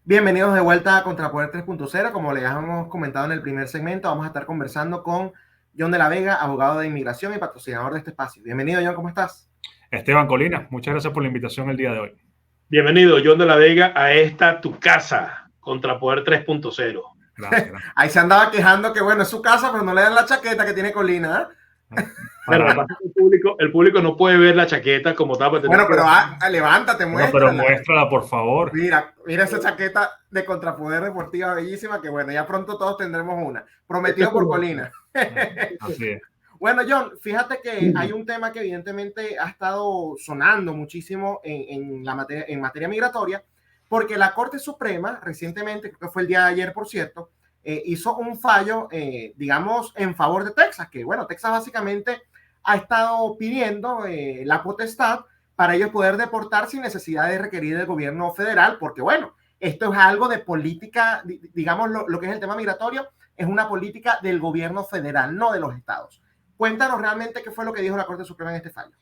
Bienvenidos de vuelta a Contrapoder 3.0. Como les hemos comentado en el primer segmento, vamos a estar conversando con John de la Vega, abogado de inmigración y patrocinador de este espacio. Bienvenido, John, ¿cómo estás? Esteban Colina, muchas gracias por la invitación el día de hoy. Bienvenido, John de la Vega, a esta tu casa, Contrapoder 3.0. Gracias. Ahí se andaba quejando que, bueno, es su casa, pero no le dan la chaqueta que tiene Colina, ¿eh? Bueno, el público no puede ver la chaqueta como tal. Bueno, pero levántate, muéstrala. Pero muéstrala, por favor. Mira esa chaqueta de Contrapoder Deportiva bellísima, que bueno, ya pronto todos tendremos una. Prometido por Colina. Así es. Bueno, John, fíjate que hay un tema que evidentemente ha estado sonando muchísimo en materia migratoria, porque la Corte Suprema recientemente, creo que fue el día de ayer, por cierto, hizo un fallo, digamos, en favor de Texas, que bueno, Texas básicamente ha estado pidiendo la potestad para ellos poder deportar sin necesidad de requerir del gobierno federal, porque bueno, esto es algo de política, digamos, lo que es el tema migratorio, es una política del gobierno federal, no de los estados. Cuéntanos realmente qué fue lo que dijo la Corte Suprema en este fallo.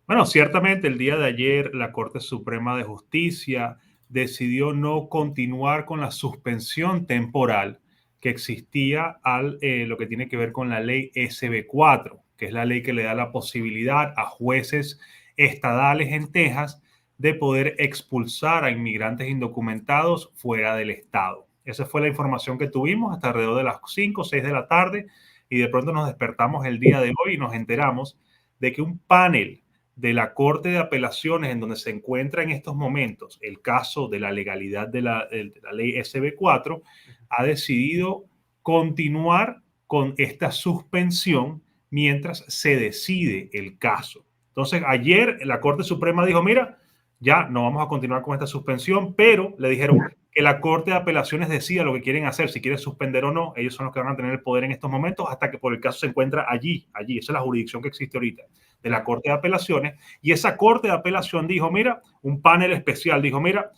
Bueno, ciertamente el día de ayer la Corte Suprema de Justicia decidió no continuar con la suspensión temporal que existía al lo que tiene que ver con la ley SB4, que es la ley que le da la posibilidad a jueces estadales en Texas de poder expulsar a inmigrantes indocumentados fuera del estado. Esa fue la información que tuvimos hasta alrededor de las 5 o 6 de la tarde y de pronto nos despertamos el día de hoy y nos enteramos de que un panel de la Corte de Apelaciones, en donde se encuentra en estos momentos el caso de la legalidad de la ley SB4, ha decidido continuar con esta suspensión mientras se decide el caso. Entonces, ayer la Corte Suprema dijo, mira, ya no vamos a continuar con esta suspensión, pero le dijeron que la Corte de Apelaciones decida lo que quieren hacer, si quieren suspender o no. Ellos son los que van a tener el poder en estos momentos hasta que por el caso se encuentra allí. Esa es la jurisdicción que existe ahorita, de la Corte de Apelaciones. Y esa Corte de Apelación dijo, mira, un panel especial dijo, mira,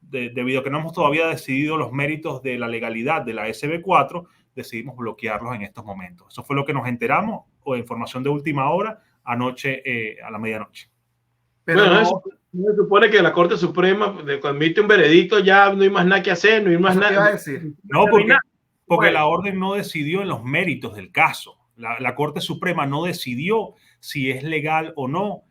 debido a que no hemos todavía decidido los méritos de la legalidad de la SB4, decidimos bloquearlos en estos momentos. Eso fue lo que nos enteramos, o información de última hora, anoche a la medianoche. Pero bueno, no se supone que la Corte Suprema, cuando emite un veredicto, ya no hay más nada que hacer, no hay más nada. ¿Qué iba a decir? No, porque la orden no decidió en los méritos del caso. La Corte Suprema no decidió si es legal o no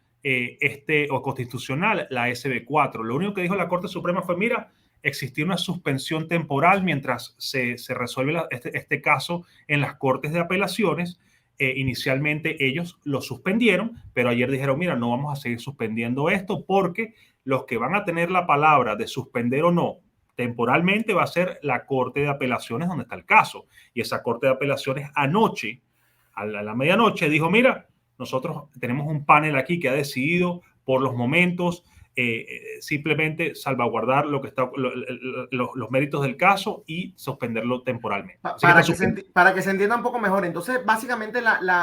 o constitucional la SB4. Lo único que dijo la Corte Suprema fue, mira, existía una suspensión temporal mientras se resuelve este caso en las Cortes de Apelaciones. Inicialmente ellos lo suspendieron, pero ayer dijeron, mira, no vamos a seguir suspendiendo esto porque los que van a tener la palabra de suspender o no temporalmente va a ser la Corte de Apelaciones donde está el caso. Y esa Corte de Apelaciones anoche, a la medianoche, dijo, mira, nosotros tenemos un panel aquí que ha decidido por los momentos simplemente salvaguardar lo que está, los méritos del caso y suspenderlo temporalmente. Para que se entienda un poco mejor, entonces básicamente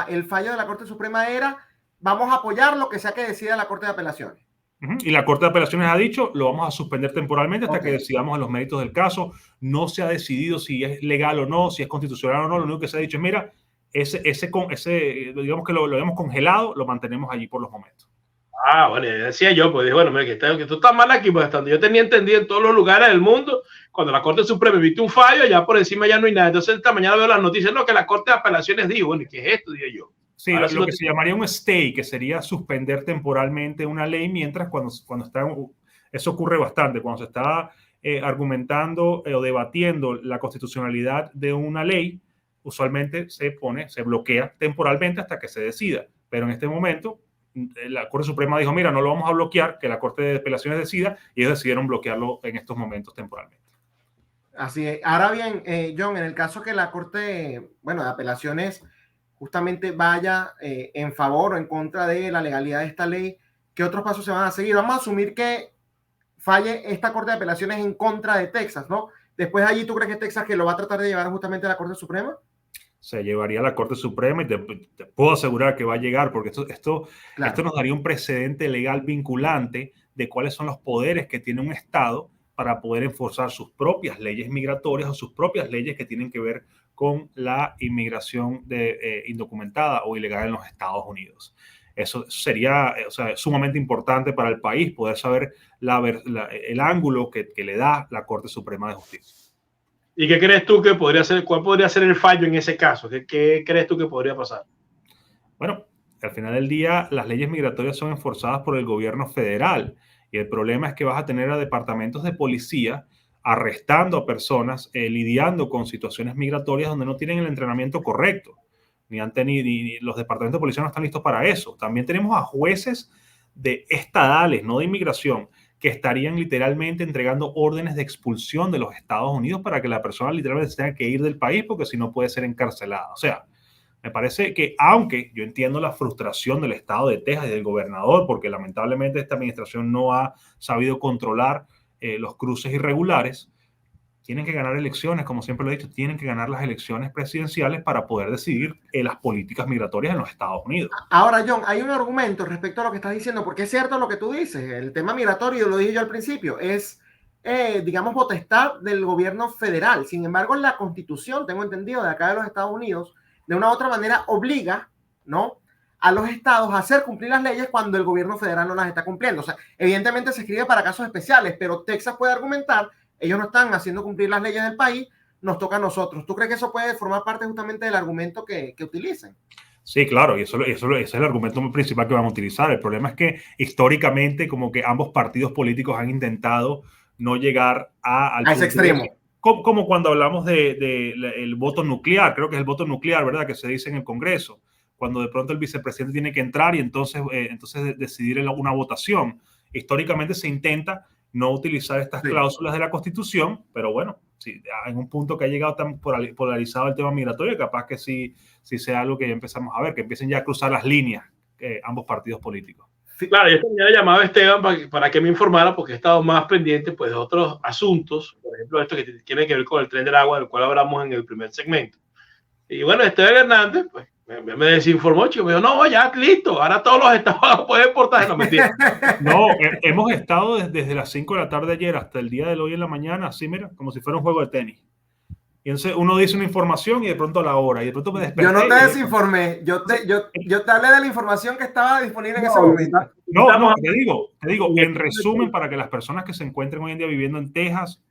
el fallo de la Corte Suprema era, vamos a apoyar lo que sea que decida la Corte de Apelaciones. Y la Corte de Apelaciones ha dicho, lo vamos a suspender temporalmente hasta que decidamos los méritos del caso. No se ha decidido si es legal o no, si es constitucional o no. Lo único que se ha dicho es, mira, digamos que lo habíamos congelado, lo mantenemos allí por los momentos. Ah, bueno, decía yo, pues bueno, mira, que tú estás mal aquí, pues hasta donde yo tenía entendido en todos los lugares del mundo, cuando la Corte Suprema emite un fallo, ya por encima ya no hay nada. Entonces esta mañana veo las noticias, no, que la Corte de Apelaciones dijo, bueno, ¿qué es esto? Digo yo. Sí, lo que se llamaría un stay, que sería suspender temporalmente una ley, mientras cuando está, eso ocurre bastante, cuando se está argumentando o debatiendo la constitucionalidad de una ley, usualmente se bloquea temporalmente hasta que se decida. Pero en este momento, la Corte Suprema dijo, mira, no lo vamos a bloquear, que la Corte de Apelaciones decida, y ellos decidieron bloquearlo en estos momentos temporalmente. Así es. Ahora bien, John, en el caso que la Corte, bueno, de Apelaciones justamente vaya en favor o en contra de la legalidad de esta ley, ¿qué otros pasos se van a seguir? Vamos a asumir que falle esta Corte de Apelaciones en contra de Texas, ¿no? Después allí, ¿tú crees que Texas que lo va a tratar de llevar justamente a la Corte Suprema? Se llevaría a la Corte Suprema y te puedo asegurar que va a llegar, porque esto nos daría un precedente legal vinculante de cuáles son los poderes que tiene un Estado para poder enforzar sus propias leyes migratorias o sus propias leyes que tienen que ver con la inmigración indocumentada o ilegal en los Estados Unidos. Eso sería, o sea, sumamente importante para el país poder saber el ángulo que le da la Corte Suprema de Justicia. ¿Y qué crees tú que podría ser, cuál podría ser el fallo en ese caso? ¿Qué crees tú que podría pasar? Bueno, al final del día, las leyes migratorias son enforzadas por el gobierno federal y el problema es que vas a tener a departamentos de policía arrestando a personas, lidiando con situaciones migratorias donde no tienen el entrenamiento correcto. Ni los departamentos de policía no están listos para eso. También tenemos a jueces estadales, no de inmigración, que estarían literalmente entregando órdenes de expulsión de los Estados Unidos para que la persona literalmente se tenga que ir del país porque si no puede ser encarcelada. O sea, me parece que, aunque yo entiendo la frustración del estado de Texas y del gobernador, porque lamentablemente esta administración no ha sabido controlar los cruces irregulares, tienen que ganar elecciones, como siempre lo he dicho, tienen que ganar las elecciones presidenciales para poder decidir las políticas migratorias en los Estados Unidos. Ahora, John, hay un argumento respecto a lo que estás diciendo, porque es cierto lo que tú dices, el tema migratorio, lo dije yo al principio, es, digamos, potestad del gobierno federal. Sin embargo, la Constitución, tengo entendido, de acá de los Estados Unidos, de una u otra manera obliga, ¿no?, a los estados a hacer cumplir las leyes cuando el gobierno federal no las está cumpliendo. O sea, evidentemente se escribe para casos especiales, pero Texas puede argumentar, ellos no están haciendo cumplir las leyes del país, nos toca a nosotros. ¿Tú crees que eso puede formar parte justamente del argumento que utilicen? Sí, claro, y eso es el argumento principal que van a utilizar. El problema es que históricamente como que ambos partidos políticos han intentado no llegar a ese extremo. Como cuando hablamos el voto nuclear, creo que es el voto nuclear, ¿verdad?, que se dice en el Congreso, cuando de pronto el vicepresidente tiene que entrar y entonces decidir una votación. Históricamente se intenta no utilizar estas cláusulas de la Constitución, pero bueno, sí, en un punto que ha llegado tan polarizado el tema migratorio, capaz que sí sea algo que ya empezamos a ver, que empiecen ya a cruzar las líneas ambos partidos políticos. Claro, yo también he llamado a Esteban para que me informara, porque he estado más pendiente pues, de otros asuntos, por ejemplo, esto que tiene que ver con el tren del agua, del cual hablamos en el primer segmento. Y bueno, Esteban Hernández, pues, me desinformó, chico, me dijo, no, ya, listo, ahora todos los estados pueden exportar. No, mentira. No, hemos estado desde las 5 de la tarde ayer hasta el día de hoy en la mañana, así, mira, como si fuera un juego de tenis. Y entonces uno dice una información y de pronto a la hora, y de pronto me desperté. Yo no te desinformé, yo te hablé de la información que estaba disponible en ese momento. No, te digo, en resumen, para que las personas que se encuentren hoy en día viviendo en Texas,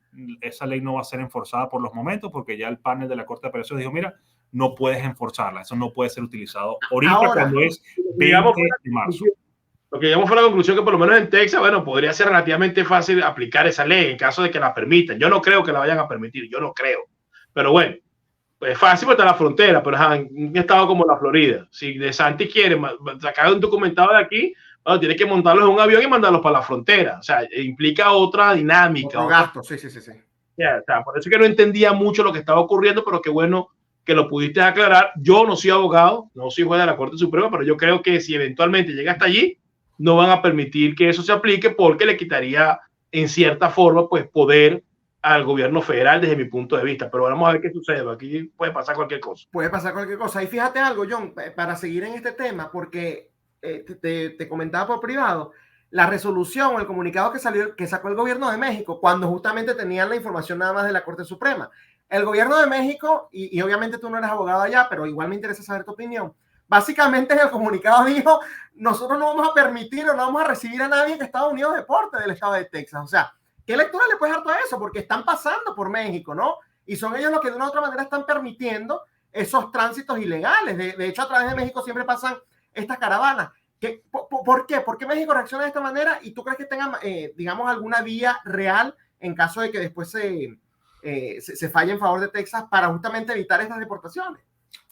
esa ley no va a ser enforzada por los momentos, porque ya el panel de la Corte de Apelaciones dijo, mira, no puedes enforzarla, eso no puede ser utilizado ahorita ahora, cuando es 20 de marzo. Lo que llegamos fue a la conclusión que por lo menos en Texas, bueno, podría ser relativamente fácil aplicar esa ley en caso de que la permitan. Yo no creo que la vayan a permitir, yo no creo. Pero bueno, pues es fácil porque está la frontera, pero en un estado como la Florida, si DeSantis quiere sacar un documentado de aquí, bueno, tiene que montarlos en un avión y mandarlos para la frontera. O sea, implica otra dinámica. Otro gasto, sí. Ya, o sea, por eso que no entendía mucho lo que estaba ocurriendo, pero qué bueno que lo pudiste aclarar. Yo no soy abogado, no soy juez de la Corte Suprema, pero yo creo que si eventualmente llega hasta allí, no van a permitir que eso se aplique porque le quitaría en cierta forma pues poder al gobierno federal desde mi punto de vista, pero vamos a ver qué sucede, aquí puede pasar cualquier cosa. Puede pasar cualquier cosa, y fíjate algo, John, para seguir en este tema, porque te comentaba por privado, la resolución o el comunicado que sacó el gobierno de México, cuando justamente tenían la información nada más de la Corte Suprema. El gobierno de México, y obviamente tú no eres abogado allá, pero igual me interesa saber tu opinión, básicamente en el comunicado dijo, nosotros no vamos a permitir o no vamos a recibir a nadie que Estados Unidos deporte del estado de Texas. O sea, ¿qué lectura le puedes dar a eso? Porque están pasando por México, ¿no? Y son ellos los que de una u otra manera están permitiendo esos tránsitos ilegales. De hecho, a través de México siempre pasan estas caravanas. ¿Por qué? ¿Por qué México reacciona de esta manera? ¿Y tú crees que tengan, digamos, alguna vía real en caso de que después se falle en favor de Texas para justamente evitar estas deportaciones?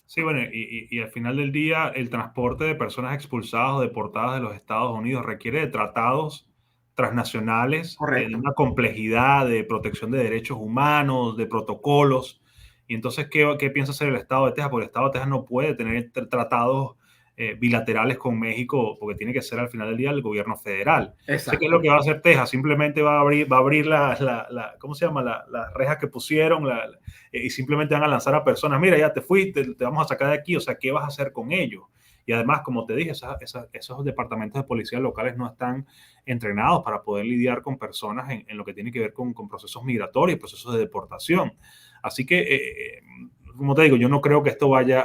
Sí, bueno, y al final del día, el transporte de personas expulsadas o deportadas de los Estados Unidos requiere de tratados transnacionales, de una complejidad de protección de derechos humanos, de protocolos. Y entonces, ¿qué piensa hacer el Estado de Texas? Porque el Estado de Texas no puede tener tratados bilaterales con México, porque tiene que ser al final del día el gobierno federal. ¿Qué es lo que va a hacer Texas? Simplemente va a abrir ¿cómo se llama? Las rejas que pusieron y simplemente van a lanzar a personas, mira, ya te fuiste, te vamos a sacar de aquí, o sea, ¿qué vas a hacer con ellos? Y además, como te dije, esos departamentos de policía locales no están entrenados para poder lidiar con personas en lo que tiene que ver con procesos migratorios, procesos de deportación. Así que, como te digo, yo no creo que esto vaya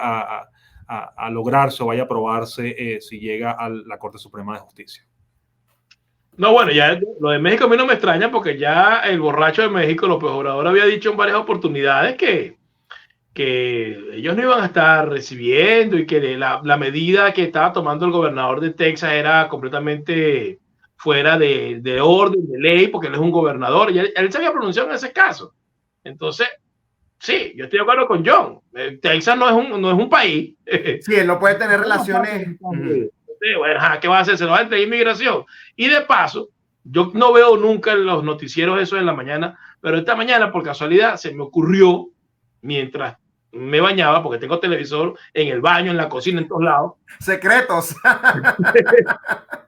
a lograrse o vaya a aprobarse si llega a la Corte Suprema de Justicia. No, bueno, ya lo de México a mí no me extraña porque ya el borracho de México, López Obrador, había dicho en varias oportunidades que ellos no iban a estar recibiendo y que la medida que estaba tomando el gobernador de Texas era completamente fuera de orden, de ley, porque él es un gobernador y él se había pronunciado en ese caso. Entonces, sí, yo estoy de acuerdo con John. Texas no es un país. Sí, él no puede tener relaciones. Bueno, ¿qué va a hacer? Se lo va a entregar inmigración. Y de paso, yo no veo nunca en los noticieros eso en la mañana, pero esta mañana, por casualidad, se me ocurrió, mientras me bañaba, porque tengo televisor en el baño, en la cocina, en todos lados. Secretos.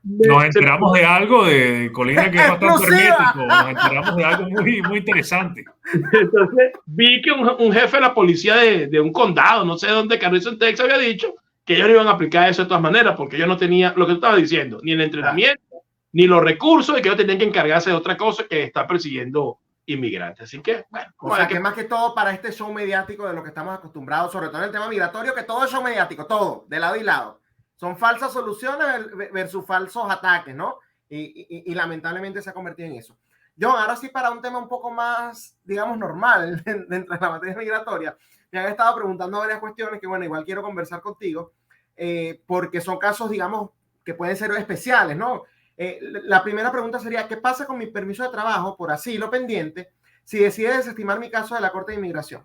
Nos enteramos de algo de Colina que es bastante hermético. Nos enteramos de algo muy, muy interesante. Entonces, vi que un jefe de la policía de un condado, no sé de dónde, Carrizo, en Texas, había dicho que ellos no iban a aplicar eso de todas maneras, porque ellos no tenían lo que tú estabas diciendo, ni el entrenamiento, ni los recursos, y que ellos tenían que encargarse de otra cosa que está persiguiendo inmigrantes. Así que, bueno. O sea, que más que todo para este show mediático de lo que estamos acostumbrados, sobre todo en el tema migratorio, que todo es show mediático, todo, de lado y lado. Son falsas soluciones versus falsos ataques, ¿no? Y lamentablemente se ha convertido en eso. John, ahora sí para un tema un poco más, digamos, normal dentro de la materia migratoria. Me han estado preguntando varias cuestiones que, bueno, igual quiero conversar contigo, porque son casos, digamos, que pueden ser especiales, ¿no? La primera pregunta sería, ¿qué pasa con mi permiso de trabajo por asilo pendiente si decide desestimar mi caso de la Corte de Inmigración?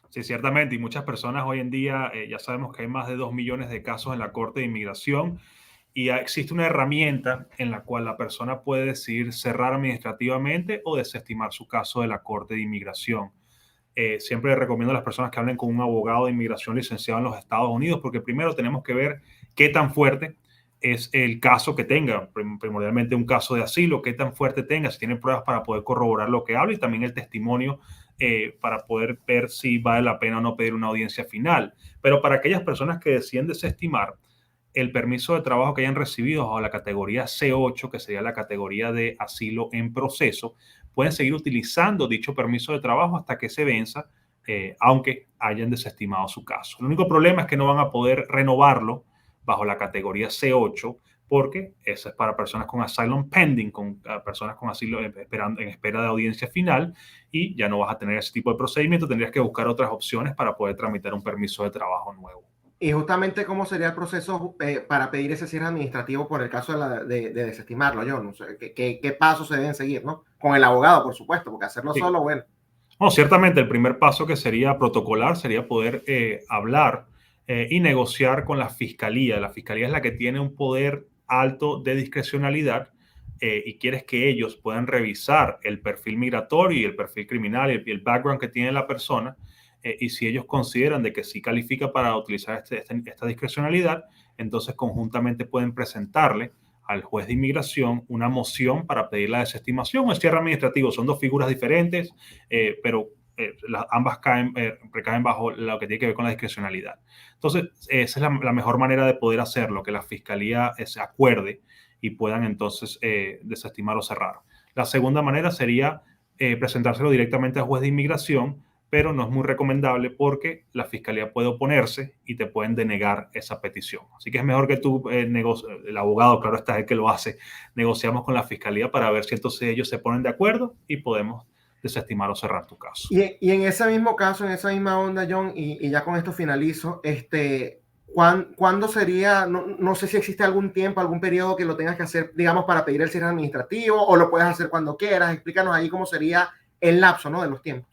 Sí, ciertamente, y muchas personas hoy en día, ya sabemos que hay más de 2 millones de casos en la Corte de Inmigración y existe una herramienta en la cual la persona puede decidir cerrar administrativamente o desestimar su caso de la Corte de Inmigración. Siempre recomiendo a las personas que hablen con un abogado de inmigración licenciado en los Estados Unidos, porque primero tenemos que ver qué tan fuerte es el caso que tenga, primordialmente un caso de asilo, qué tan fuerte tenga, si tiene pruebas para poder corroborar lo que habla y también el testimonio para poder ver si vale la pena o no pedir una audiencia final. Pero para aquellas personas que deciden desestimar el permiso de trabajo que hayan recibido bajo la categoría C8, que sería la categoría de asilo en proceso, pueden seguir utilizando dicho permiso de trabajo hasta que se venza, aunque hayan desestimado su caso. El único problema es que no van a poder renovarlo bajo la categoría C8, porque eso es para personas con asylum pending, con personas con asilo en espera de audiencia final, y ya no vas a tener ese tipo de procedimiento, tendrías que buscar otras opciones para poder tramitar un permiso de trabajo nuevo. Y justamente cómo sería el proceso para pedir ese cierre administrativo por el caso de desestimarlo, yo no sé, ¿qué pasos se deben seguir, ¿no? Con el abogado, por supuesto, porque hacerlo Sí. solo, bueno. No, ciertamente el primer paso que sería protocolar sería poder hablar y negociar con la fiscalía. La fiscalía es la que tiene un poder alto de discrecionalidad y quieres que ellos puedan revisar el perfil migratorio y el perfil criminal y el background que tiene la persona. Y si ellos consideran de que sí califica para utilizar esta discrecionalidad, entonces conjuntamente pueden presentarle al juez de inmigración una moción para pedir la desestimación o el cierre administrativo. Son dos figuras diferentes, pero ambas recaen bajo lo que tiene que ver con la discrecionalidad. Entonces, esa es la mejor manera de poder hacerlo, que la fiscalía se acuerde y puedan entonces desestimar o cerrar. La segunda manera sería presentárselo directamente al juez de inmigración, pero no es muy recomendable porque la fiscalía puede oponerse y te pueden denegar esa petición. Así que es mejor que tú, el abogado, claro está, el que lo hace, negociamos con la fiscalía para ver si entonces ellos se ponen de acuerdo y podemos desestimar o cerrar tu caso. Y en ese mismo caso, en esa misma onda, John, y ya con esto finalizo, ¿cuándo sería, no sé si existe algún tiempo, algún periodo que lo tengas que hacer, digamos, para pedir el cierre administrativo, o lo puedes hacer cuando quieras? Explícanos ahí cómo sería el lapso, ¿no?, de los tiempos.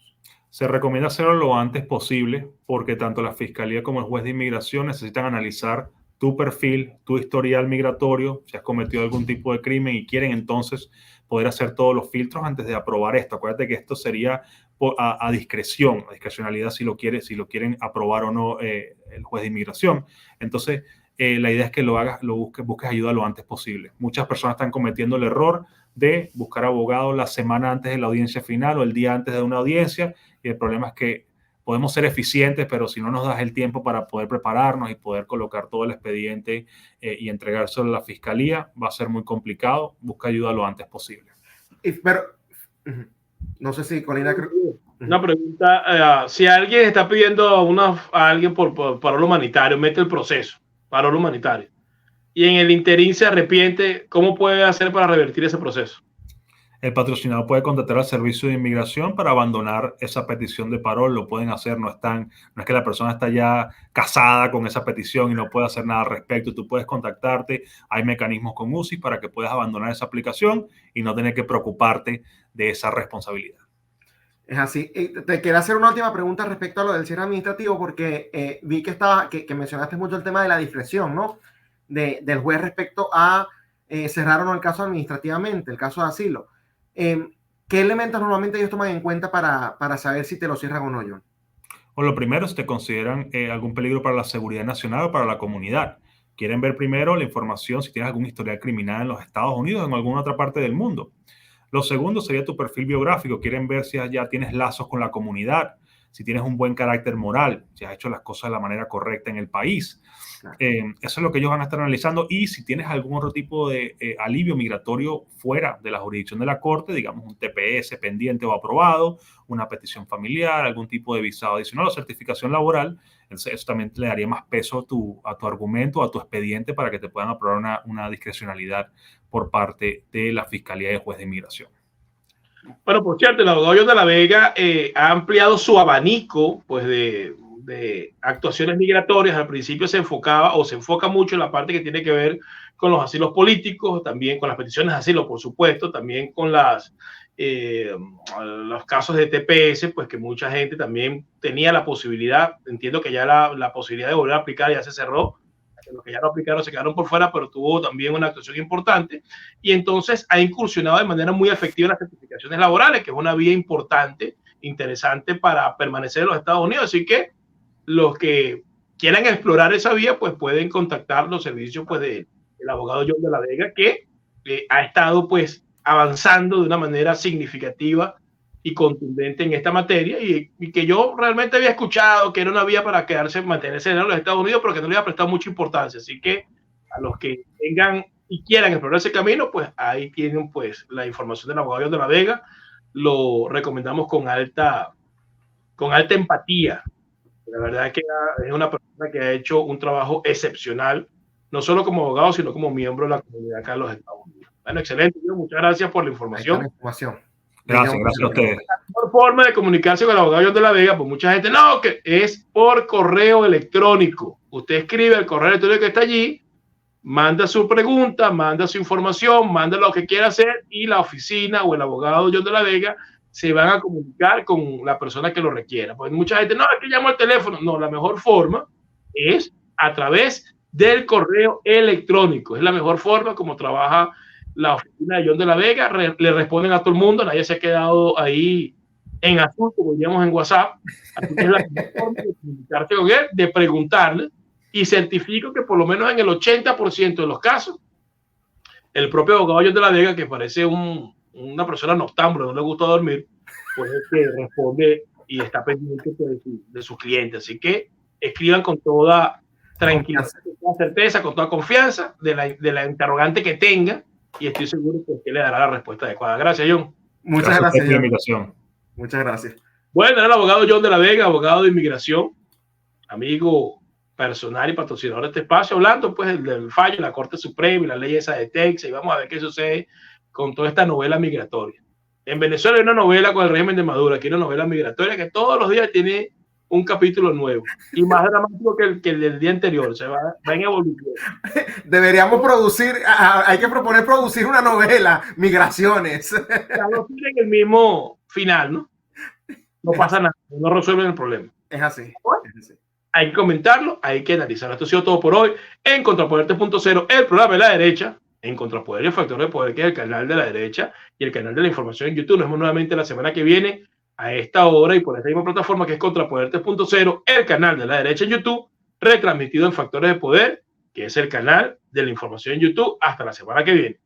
Se recomienda hacerlo lo antes posible porque tanto la fiscalía como el juez de inmigración necesitan analizar tu perfil, tu historial migratorio, si has cometido algún tipo de crimen y quieren entonces poder hacer todos los filtros antes de aprobar esto. Acuérdate que esto sería a discreción, a discrecionalidad si lo quieren aprobar o no el juez de inmigración. Entonces, la idea es que busques ayuda lo antes posible. Muchas personas están cometiendo el error de buscar abogados la semana antes de la audiencia final o el día antes de una audiencia, y el problema es que podemos ser eficientes, pero si no nos das el tiempo para poder prepararnos y poder colocar todo el expediente y entregárselo a la fiscalía, va a ser muy complicado. Busca ayuda lo antes posible. Pero no sé si Colina... Una pregunta, si alguien está pidiendo a alguien por parol humanitario, mete el proceso, parol humanitario, y en el interín se arrepiente, ¿cómo puede hacer para revertir ese proceso? El patrocinador puede contactar al servicio de inmigración para abandonar esa petición de parol. Lo pueden hacer, no es que la persona está ya casada con esa petición y no puede hacer nada al respecto. Tú puedes contactarte, hay mecanismos con UCIS para que puedas abandonar esa aplicación y no tener que preocuparte de esa responsabilidad. Es así. Te quería hacer una última pregunta respecto a lo del cierre administrativo, porque vi que mencionaste mucho el tema de la discreción, ¿no? Del juez respecto a cerrar o no el caso administrativamente, el caso de asilo. ¿Qué elementos normalmente ellos toman en cuenta para saber si te lo cierran o no, John? Bueno, lo primero es te consideran algún peligro para la seguridad nacional o para la comunidad. Quieren ver primero la información si tienes algún historial criminal en los Estados Unidos o en alguna otra parte del mundo. Lo segundo sería tu perfil biográfico. Quieren ver si ya tienes lazos con la comunidad, si tienes un buen carácter moral, si has hecho las cosas de la manera correcta en el país. Claro. Eso es lo que ellos van a estar analizando. Y si tienes algún otro tipo de alivio migratorio fuera de la jurisdicción de la corte, digamos un TPS pendiente o aprobado, una petición familiar, algún tipo de visado adicional o certificación laboral, eso también le daría más peso a tu argumento, a tu expediente, para que te puedan aprobar una discrecionalidad por parte de la Fiscalía y el Juez de Inmigración. Bueno, por cierto, el abogado John de la Vega ha ampliado su abanico, pues, de actuaciones migratorias. Al principio se enfoca mucho en la parte que tiene que ver con los asilos políticos, también con las peticiones de asilo, por supuesto, también con los casos de TPS, pues que mucha gente también tenía la posibilidad. Entiendo que ya la posibilidad de volver a aplicar ya se cerró. Los que ya no aplicaron se quedaron por fuera, pero tuvo también una actuación importante, y entonces ha incursionado de manera muy efectiva en las certificaciones laborales, que es una vía importante, interesante para permanecer en los Estados Unidos. Así que los que quieran explorar esa vía, pues pueden contactar los servicios, pues, del abogado John de la Vega, que ha estado, pues, avanzando de una manera significativa y contundente en esta materia, y que yo realmente había escuchado que era una vía para mantenerse en los Estados Unidos, pero que no le había prestado mucha importancia. Así que a los que tengan y quieran explorar ese camino, pues ahí tienen, pues, la información del abogado de la Vega. Lo recomendamos con alta empatía. La verdad es que es una persona que ha hecho un trabajo excepcional, no solo como abogado, sino como miembro de la comunidad acá en los Estados Unidos. Bueno, excelente. Muchas gracias por la información. Gracias a ustedes. La mejor forma de comunicarse con el abogado John de la Vega, pues mucha gente no, que es por correo electrónico. Usted escribe el correo electrónico que está allí, manda su pregunta, manda su información, manda lo que quiera hacer, y la oficina o el abogado John de la Vega se van a comunicar con la persona que lo requiera. Pues mucha gente, no, es que llamo al teléfono. No, la mejor forma es a través del correo electrónico. Es la mejor forma como trabaja la oficina de John de la Vega. Le responden a todo el mundo, nadie se ha quedado ahí en azul, como diríamos en WhatsApp. Así que es la mejor forma de comunicarse con él, de preguntarle, y certifico que por lo menos en el 80% de los casos, el propio abogado John de la Vega, que parece una persona noctámbula, no le gusta dormir, pues es que responde y está pendiente de sus clientes. Así que escriban con toda tranquilidad, con toda certeza, con toda confianza de la interrogante que tenga, y estoy seguro que le dará la respuesta adecuada. Gracias, John. Muchas gracias por la invitación. Muchas gracias. Bueno, era el abogado John de la Vega, abogado de inmigración, amigo personal y patrocinador de este espacio, hablando, pues, del fallo de la Corte Suprema y la ley esa de Texas, y vamos a ver qué sucede con toda esta novela migratoria. En Venezuela hay una novela con el régimen de Maduro, aquí hay una novela migratoria que todos los días tiene un capítulo nuevo, y más dramático que el del día anterior. Se va en evolución. Deberíamos hay que proponer producir una novela, Migraciones. No tienen el mismo final, ¿no? No pasa nada, no resuelven el problema. Es así. Hay que comentarlo, hay que analizarlo. Esto ha sido todo por hoy en Contrapoder.0, el programa de la derecha, en Contrapoder y el Factor de Poder, que es el canal de la derecha y el canal de la información en YouTube. Nos vemos nuevamente la semana que viene a esta hora y por esta misma plataforma, que es Contrapoder.0, el canal de la derecha en YouTube, retransmitido en Factores de Poder, que es el canal de la información en YouTube. Hasta la semana que viene.